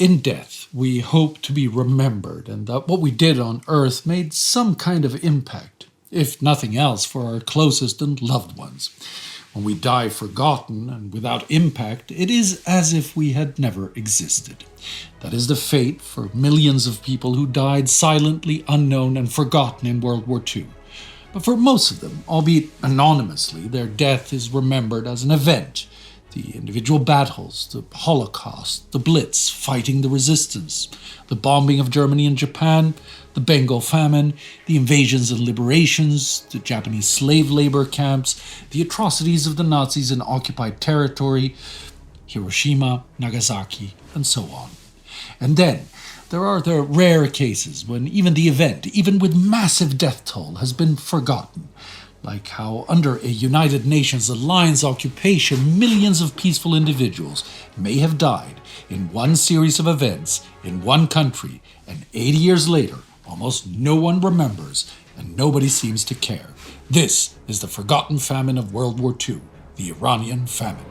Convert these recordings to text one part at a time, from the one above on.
in death we hope to be remembered and that what we did on Earth made some kind of impact, if nothing else for our closest and loved ones. When we die forgotten and without impact, it is as if we had never existed. That is the fate for millions of people who died silently, unknown, and forgotten in World War II. But for most of them, albeit anonymously, their death is remembered as an event. The individual battles, the Holocaust, the Blitz, fighting the resistance, the bombing of Germany and Japan, the Bengal famine, the invasions and liberations, the Japanese slave labor camps, the atrocities of the Nazis in occupied territory, Hiroshima, Nagasaki, and so on. And then there are the rare cases when even the event, even with massive death toll, has been forgotten. Like how under a United Nations alliance occupation, millions of peaceful individuals may have died in one series of events in one country, and 80 years later, almost no one remembers and nobody seems to care. This is the forgotten famine of World War II, the Iranian Famine.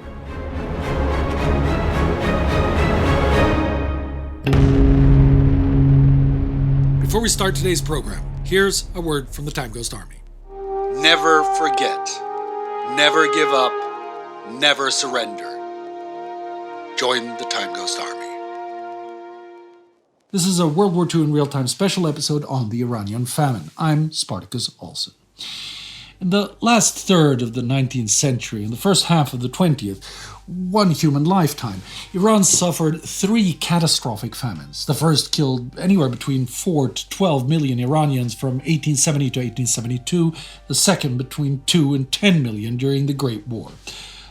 Before we start today's program, here's a word from the Time Ghost Army. Never forget. Never give up. Never surrender. Join the Time Ghost Army. This is a World War II in real-time special episode on the Iranian Famine. I'm Spartacus Olsson. In the last third of the 19th century and the first half of the 20th, one human lifetime, Iran suffered 3 catastrophic famines. The first killed anywhere between 4 to 12 million Iranians from 1870 to 1872, the second between 2 and 10 million during the Great War.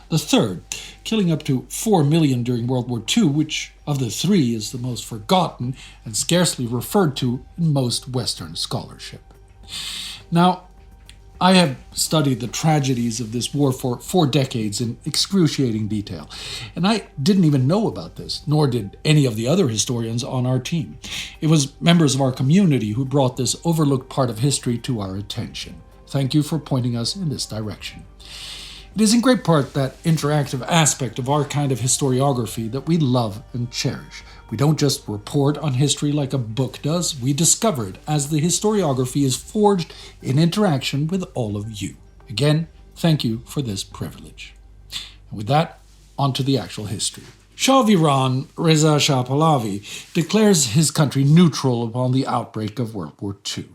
The third, killing up to 4 million during World War II, which of the 3 is the most forgotten and scarcely referred to in most Western scholarship. Now, I have studied the tragedies of this war for 4 decades in excruciating detail, and I didn't even know about this, nor did any of the other historians on our team. It was members of our community who brought this overlooked part of history to our attention. Thank you for pointing us in this direction. It is in great part that interactive aspect of our kind of historiography that we love and cherish. We don't just report on history like a book does, we discover it as the historiography is forged in interaction with all of you. Again, thank you for this privilege. And with that, on to the actual history. Shah of Iran, Reza Shah Pahlavi, declares his country neutral upon the outbreak of World War II.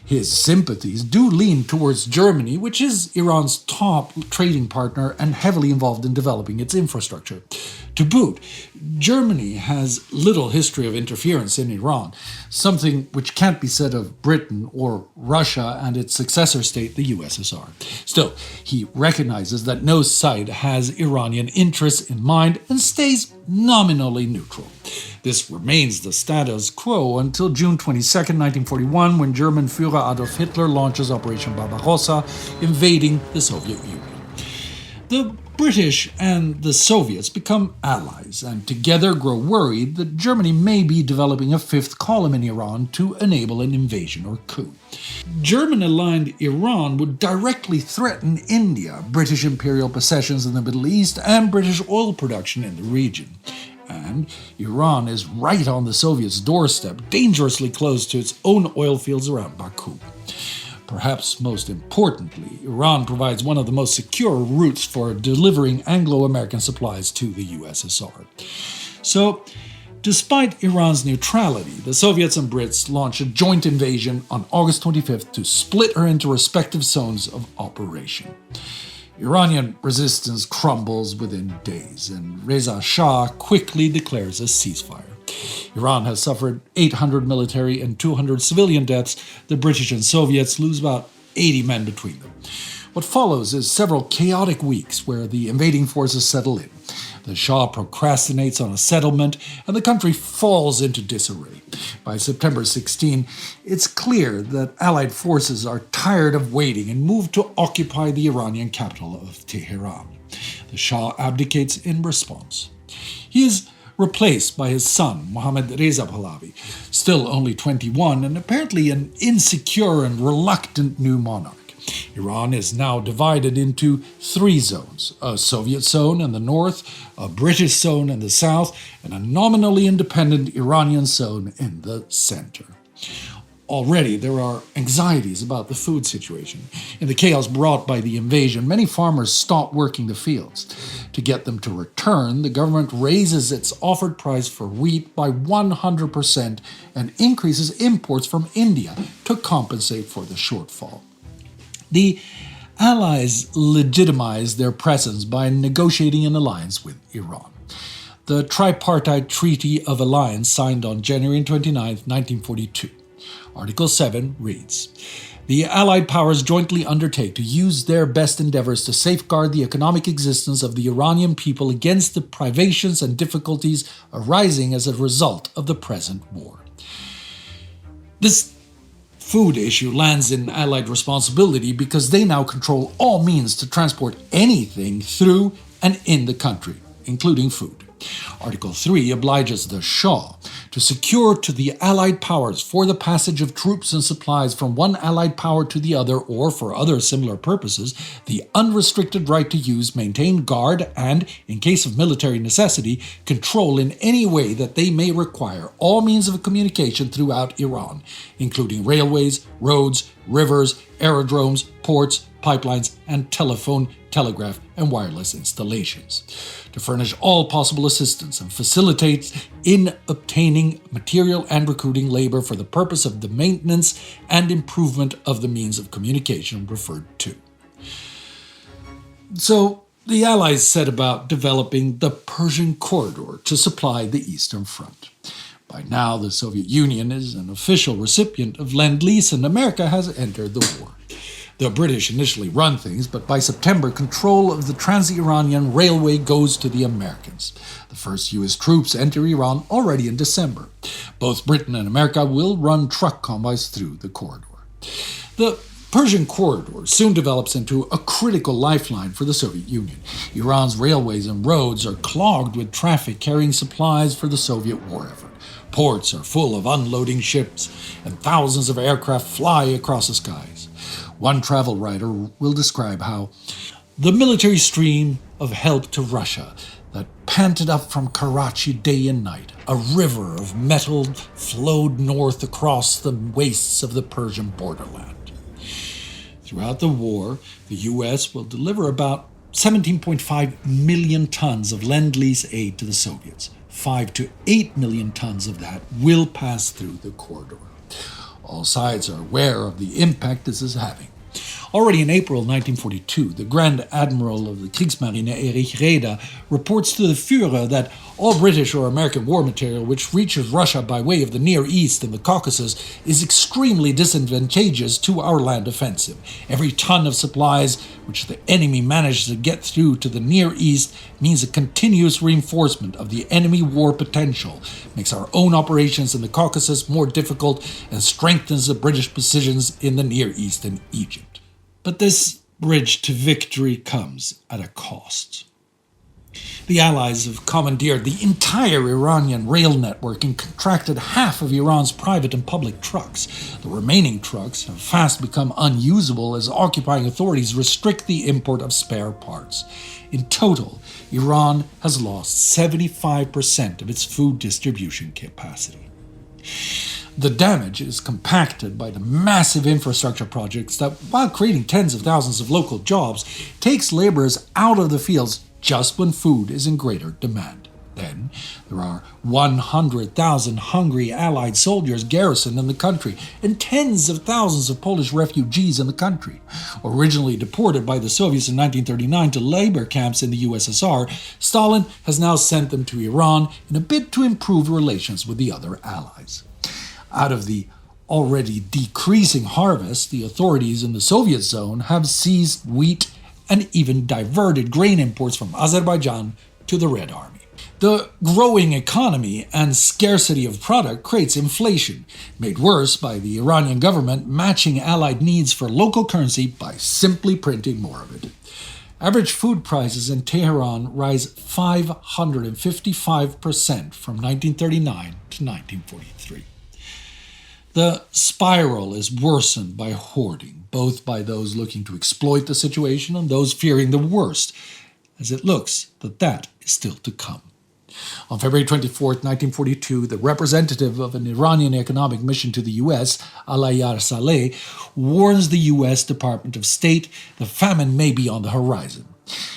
His sympathies do lean towards Germany, which is Iran's top trading partner and heavily involved in developing its infrastructure. To boot, Germany has little history of interference in Iran, something which can't be said of Britain or Russia and its successor state, the USSR. Still, he recognizes that no side has Iranian interests in mind and stays nominally neutral. This remains the status quo until June 22, 1941, when German Führer Adolf Hitler launches Operation Barbarossa, invading the Soviet Union. The British and the Soviets become allies, and together grow worried that Germany may be developing a fifth column in Iran to enable an invasion or coup. German-aligned Iran would directly threaten India, British imperial possessions in the Middle East, and British oil production in the region. And Iran is right on the Soviets' doorstep, dangerously close to its own oil fields around Baku. Perhaps most importantly, Iran provides one of the most secure routes for delivering Anglo-American supplies to the USSR. So, despite Iran's neutrality, the Soviets and Brits launched a joint invasion on August 25th to split her into respective zones of operation. Iranian resistance crumbles within days, and Reza Shah quickly declares a ceasefire. Iran has suffered 800 military and 200 civilian deaths. The British and Soviets lose about 80 men between them. What follows is several chaotic weeks where the invading forces settle in. The Shah procrastinates on a settlement, and the country falls into disarray. By September 16, it's clear that Allied forces are tired of waiting and move to occupy the Iranian capital of Tehran. The Shah abdicates in response. He is replaced by his son, Mohammad Reza Pahlavi, still only 21 and apparently an insecure and reluctant new monarch. Iran is now divided into 3 zones: a Soviet zone in the north, a British zone in the south, and a nominally independent Iranian zone in the center. Already there are anxieties about the food situation. In the chaos brought by the invasion, many farmers stop working the fields. To get them to return, the government raises its offered price for wheat by 100% and increases imports from India to compensate for the shortfall. The Allies legitimized their presence by negotiating an alliance with Iran. The Tripartite Treaty of Alliance signed on January 29, 1942. Article 7 reads, "The Allied powers jointly undertake to use their best endeavors to safeguard the economic existence of the Iranian people against the privations and difficulties arising as a result of the present war." This food issue lands in Allied responsibility because they now control all means to transport anything through and in the country, including food. Article 3 obliges the Shah to secure to the Allied powers for the passage of troops and supplies from one Allied power to the other or for other similar purposes the unrestricted right to use, maintain, guard, and, in case of military necessity, control in any way that they may require all means of communication throughout Iran, including railways, roads, rivers, aerodromes, ports, pipelines, and telephone, telegraph, and wireless installations, to furnish all possible assistance and facilitate in obtaining material and recruiting labor for the purpose of the maintenance and improvement of the means of communication referred to. So, the Allies set about developing the Persian Corridor to supply the Eastern Front. By now, the Soviet Union is an official recipient of Lend-Lease, and America has entered the war. The British initially run things, but by September, control of the Trans-Iranian Railway goes to the Americans. The first U.S. troops enter Iran already in December. Both Britain and America will run truck convoys through the corridor. The Persian Corridor soon develops into a critical lifeline for the Soviet Union. Iran's railways and roads are clogged with traffic carrying supplies for the Soviet war effort. Ports are full of unloading ships, and thousands of aircraft fly across the skies. One travel writer will describe how the military stream of help to Russia that panted up from Karachi day and night, a river of metal flowed north across the wastes of the Persian borderland. Throughout the war, the U.S. will deliver about 17.5 million tons of Lend-Lease aid to the Soviets. 5 to 8 million tons of that will pass through the corridor. All sides are aware of the impact this is having. Already in April 1942, the Grand Admiral of the Kriegsmarine, Erich Raeder, reports to the Führer that all British or American war material which reaches Russia by way of the Near East and the Caucasus is extremely disadvantageous to our land offensive. Every ton of supplies which the enemy manages to get through to the Near East means a continuous reinforcement of the enemy war potential, makes our own operations in the Caucasus more difficult, and strengthens the British positions in the Near East and Egypt. But this bridge to victory comes at a cost. The Allies have commandeered the entire Iranian rail network and contracted half of Iran's private and public trucks. The remaining trucks have fast become unusable as occupying authorities restrict the import of spare parts. In total, Iran has lost 75% of its food distribution capacity. The damage is compacted by the massive infrastructure projects that, while creating tens of thousands of local jobs, takes laborers out of the fields just when food is in greater demand. Then, there are 100,000 hungry Allied soldiers garrisoned in the country and tens of thousands of Polish refugees in the country. Originally deported by the Soviets in 1939 to labor camps in the USSR, Stalin has now sent them to Iran in a bid to improve relations with the other Allies. Out of the already decreasing harvest, the authorities in the Soviet zone have seized wheat and even diverted grain imports from Azerbaijan to the Red Army. The growing economy and scarcity of product creates inflation, made worse by the Iranian government matching Allied needs for local currency by simply printing more of it. Average food prices in Tehran rise 555% from 1939 to 1943. The spiral is worsened by hoarding, both by those looking to exploit the situation and those fearing the worst, as it looks that is still to come. On February 24, 1942, the representative of an Iranian economic mission to the U.S., Alayar Saleh, warns the U.S. Department of State the famine may be on the horizon.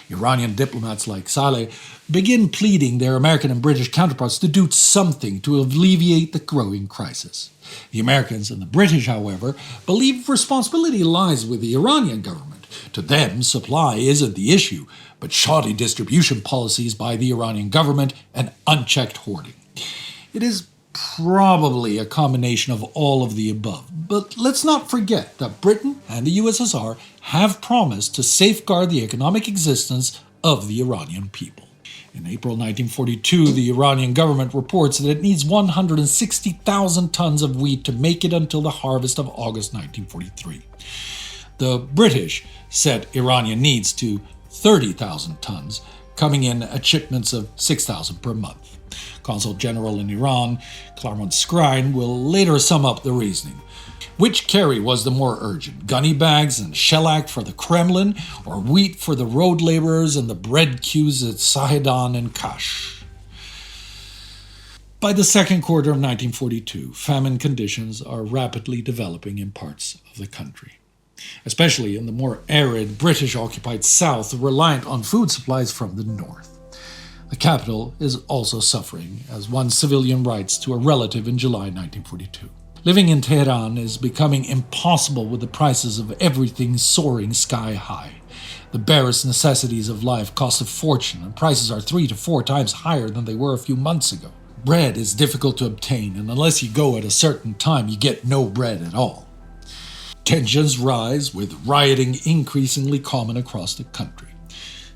Iranian diplomats like Saleh begin pleading their American and British counterparts to do something to alleviate the growing crisis. The Americans and the British, however, believe responsibility lies with the Iranian government. To them, supply isn't the issue, but shoddy distribution policies by the Iranian government and unchecked hoarding. It is probably a combination of all of the above, but let's not forget that Britain and the USSR have promised to safeguard the economic existence of the Iranian people. In April 1942, the Iranian government reports that it needs 160,000 tons of wheat to make it until the harvest of August 1943. The British set Iranian needs to 30,000 tons, coming in at shipments of 6,000 per month. Consul General in Iran, Claremont Scrine, will later sum up the reasoning. Which carry was the more urgent, gunny bags and shellac for the Kremlin, or wheat for the road laborers and the bread queues at Sahedan and Kash? By the second quarter of 1942, famine conditions are rapidly developing in parts of the country, especially in the more arid British-occupied south reliant on food supplies from the north. The capital is also suffering, as one civilian writes to a relative in July 1942. Living in Tehran is becoming impossible with the prices of everything soaring sky high. The barest necessities of life cost a fortune, and prices are 3 to 4 times higher than they were a few months ago. Bread is difficult to obtain, and unless you go at a certain time, you get no bread at all. Tensions rise, with rioting increasingly common across the country.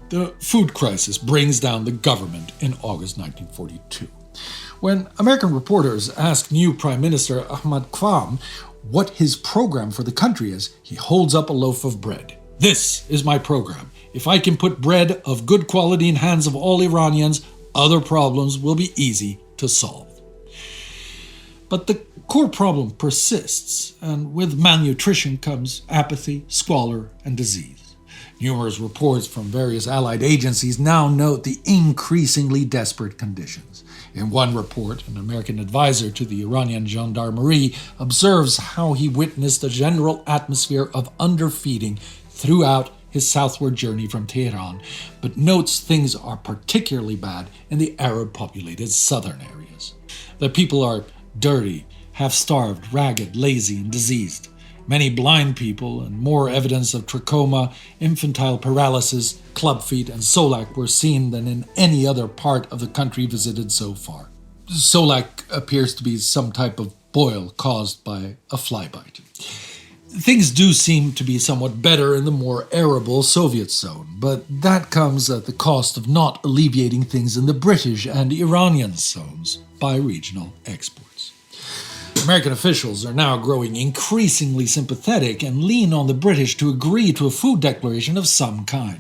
The food crisis brings down the government in August 1942. When American reporters ask new Prime Minister Ahmad Qam what his program for the country is, he holds up a loaf of bread. "This is my program. If I can put bread of good quality in hands of all Iranians, other problems will be easy to solve." But the core problem persists, and with malnutrition comes apathy, squalor, and disease. Numerous reports from various Allied agencies now note the increasingly desperate conditions. In one report, an American advisor to the Iranian Gendarmerie observes how he witnessed a general atmosphere of underfeeding throughout his southward journey from Tehran, but notes things are particularly bad in the Arab-populated southern areas. The people are dirty, half-starved, ragged, lazy, and diseased. Many blind people and more evidence of trachoma, infantile paralysis, club feet, and Solak were seen than in any other part of the country visited so far. Solak appears to be some type of boil caused by a fly bite. Things do seem to be somewhat better in the more arable Soviet zone, but that comes at the cost of not alleviating things in the British and Iranian zones by regional exports. American officials are now growing increasingly sympathetic and lean on the British to agree to a food declaration of some kind.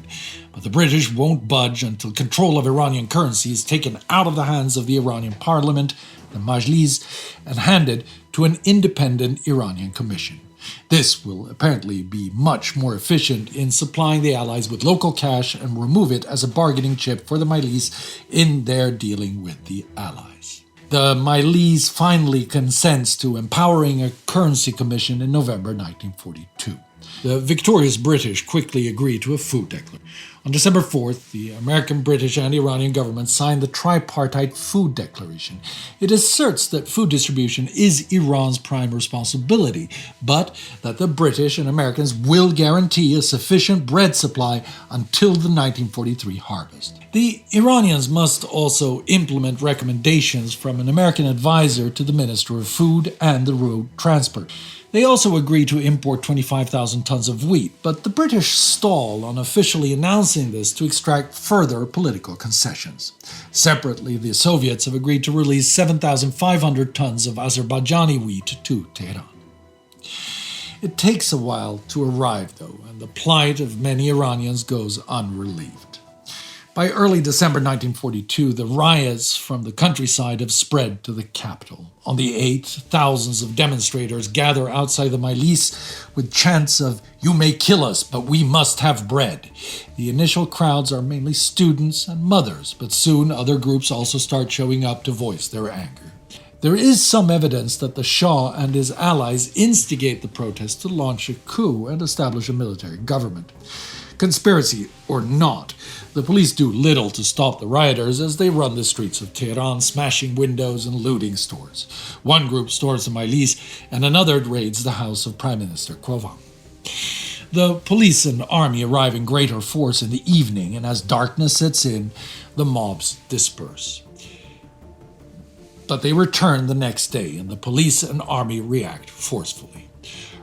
But the British won't budge until control of Iranian currency is taken out of the hands of the Iranian parliament, the Majlis, and handed to an independent Iranian commission. This will apparently be much more efficient in supplying the Allies with local cash and remove it as a bargaining chip for the Majlis in their dealing with the Allies. The Majlis finally consents to empowering a currency commission in November 1942. The victorious British quickly agree to a food declaration. On December 4th, the American, British, and Iranian governments signed the Tripartite Food Declaration. It asserts that food distribution is Iran's prime responsibility, but that the British and Americans will guarantee a sufficient bread supply until the 1943 harvest. The Iranians must also implement recommendations from an American advisor to the Minister of Food and the Road Transport. They also agree to import 25,000 tons of wheat, but the British stall on officially announcing this to extract further political concessions. Separately, the Soviets have agreed to release 7,500 tons of Azerbaijani wheat to Tehran. It takes a while to arrive, though, and the plight of many Iranians goes unrelieved. By early December 1942, the riots from the countryside have spread to the capital. On the 8th, thousands of demonstrators gather outside the Mailis with chants of, "You may kill us, but we must have bread." The initial crowds are mainly students and mothers, but soon other groups also start showing up to voice their anger. There is some evidence that the Shah and his allies instigate the protests to launch a coup and establish a military government. Conspiracy or not, the police do little to stop the rioters as they run the streets of Tehran, smashing windows and looting stores. One group storms the Mailis and another raids the house of Prime Minister Kovan. The police and army arrive in greater force in the evening, and as darkness sets in, the mobs disperse. But they return the next day, and the police and army react forcefully.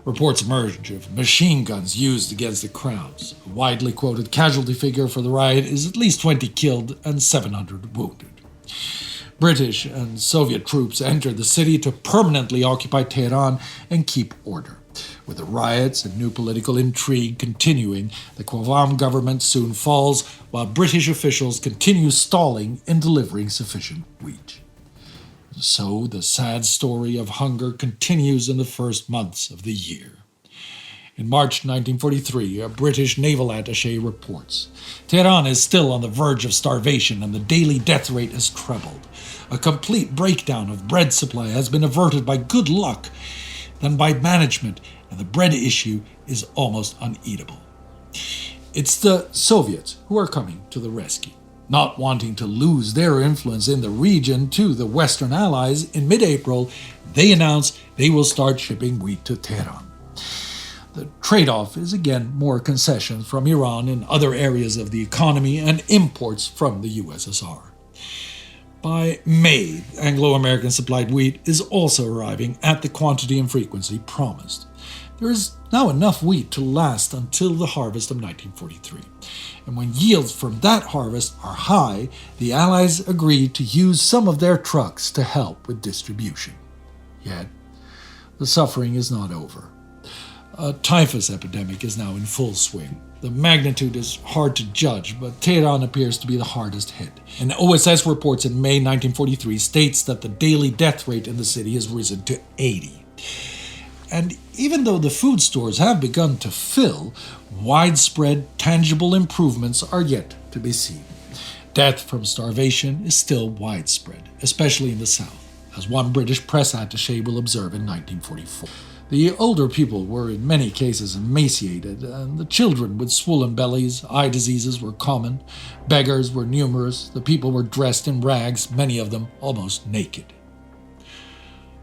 Reports emerge of machine guns used against the crowds. A widely quoted casualty figure for the riot is at least 20 killed and 700 wounded. British and Soviet troops enter the city to permanently occupy Tehran and keep order. With the riots and new political intrigue continuing, the Kovan government soon falls, while British officials continue stalling in delivering sufficient wheat. So the sad story of hunger continues in the first months of the year. In March 1943, a British naval attaché reports, "Tehran is still on the verge of starvation and the daily death rate has trebled. A complete breakdown of bread supply has been averted by good luck, then by management, and the bread issue is almost uneatable." It's the Soviets who are coming to the rescue. Not wanting to lose their influence in the region to the Western Allies, in mid-April, they announce they will start shipping wheat to Tehran. The trade-off is again more concessions from Iran in other areas of the economy and imports from the USSR. By May, Anglo-American supplied wheat is also arriving at the quantity and frequency promised. There is now enough wheat to last until the harvest of 1943. And when yields from that harvest are high, the Allies agree to use some of their trucks to help with distribution. Yet, the suffering is not over. A typhus epidemic is now in full swing. The magnitude is hard to judge, but Tehran appears to be the hardest hit. An OSS reports in May 1943 states that the daily death rate in the city has risen to 80. And even though the food stores have begun to fill, widespread, tangible improvements are yet to be seen. Death from starvation is still widespread, especially in the south, as one British press attaché will observe in 1944. The older people were in many cases emaciated, and the children with swollen bellies, eye diseases were common, beggars were numerous, the people were dressed in rags, many of them almost naked.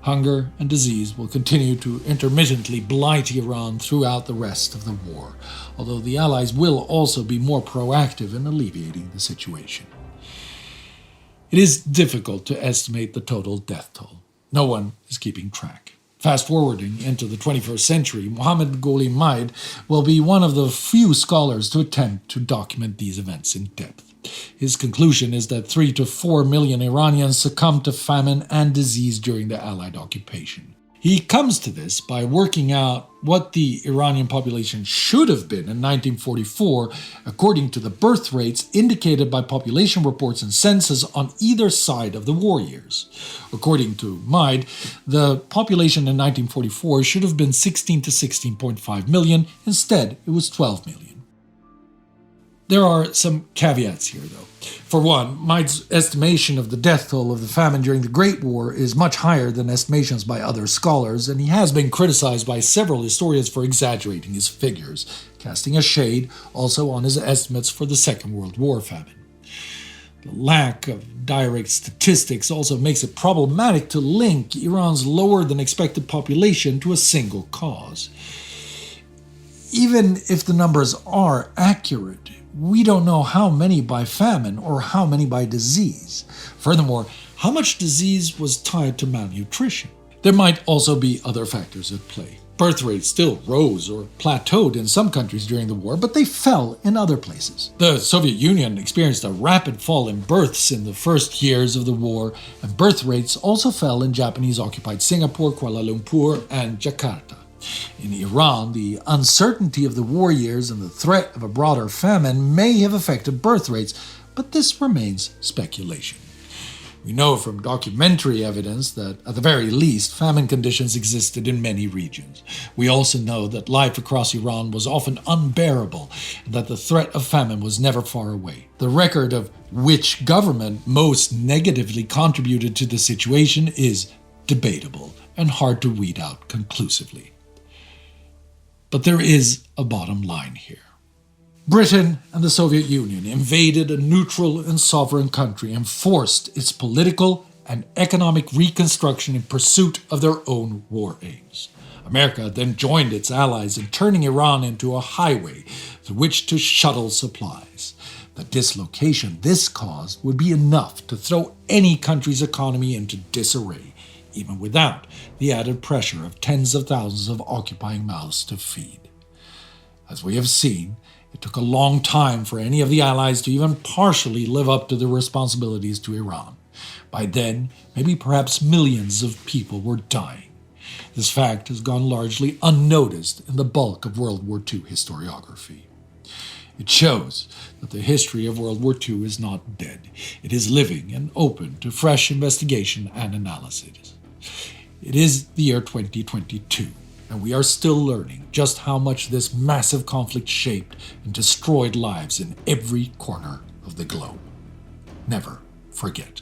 Hunger and disease will continue to intermittently blight Iran throughout the rest of the war, although the Allies will also be more proactive in alleviating the situation. It is difficult to estimate the total death toll. No one is keeping track. Fast-forwarding into the 21st century, Mohammad Gholi Maid will be one of the few scholars to attempt to document these events in depth. His conclusion is that 3 to 4 million Iranians succumbed to famine and disease during the Allied occupation. He comes to this by working out what the Iranian population should have been in 1944 according to the birth rates indicated by population reports and census on either side of the war years. According to Maid, the population in 1944 should have been 16 to 16.5 million. Instead, it was 12 million. There are some caveats here, though. For one, Maid's estimation of the death toll of the famine during the Great War is much higher than estimations by other scholars, and he has been criticized by several historians for exaggerating his figures, casting a shade also on his estimates for the Second World War famine. The lack of direct statistics also makes it problematic to link Iran's lower-than-expected population to a single cause. Even if the numbers are accurate, we don't know how many by famine or how many by disease. Furthermore, how much disease was tied to malnutrition? There might also be other factors at play. Birth rates still rose or plateaued in some countries during the war, but they fell in other places. The Soviet Union experienced a rapid fall in births in the first years of the war, and birth rates also fell in Japanese-occupied Singapore, Kuala Lumpur, and Jakarta. In Iran, the uncertainty of the war years and the threat of a broader famine may have affected birth rates, but this remains speculation. We know from documentary evidence that, at the very least, famine conditions existed in many regions. We also know that life across Iran was often unbearable and that the threat of famine was never far away. The record of which government most negatively contributed to the situation is debatable and hard to weed out conclusively. But there is a bottom line here. Britain and the Soviet Union invaded a neutral and sovereign country and forced its political and economic reconstruction in pursuit of their own war aims. America then joined its allies in turning Iran into a highway through which to shuttle supplies. The dislocation this caused would be enough to throw any country's economy into disarray, even without the added pressure of tens of thousands of occupying mouths to feed. As we have seen, it took a long time for any of the Allies to even partially live up to their responsibilities to Iran. By then, maybe perhaps millions of people were dying. This fact has gone largely unnoticed in the bulk of World War II historiography. It shows that the history of World War II is not dead. It is living and open to fresh investigation and analysis. It is the year 2022. And we are still learning just how much this massive conflict shaped and destroyed lives in every corner of the globe. Never forget.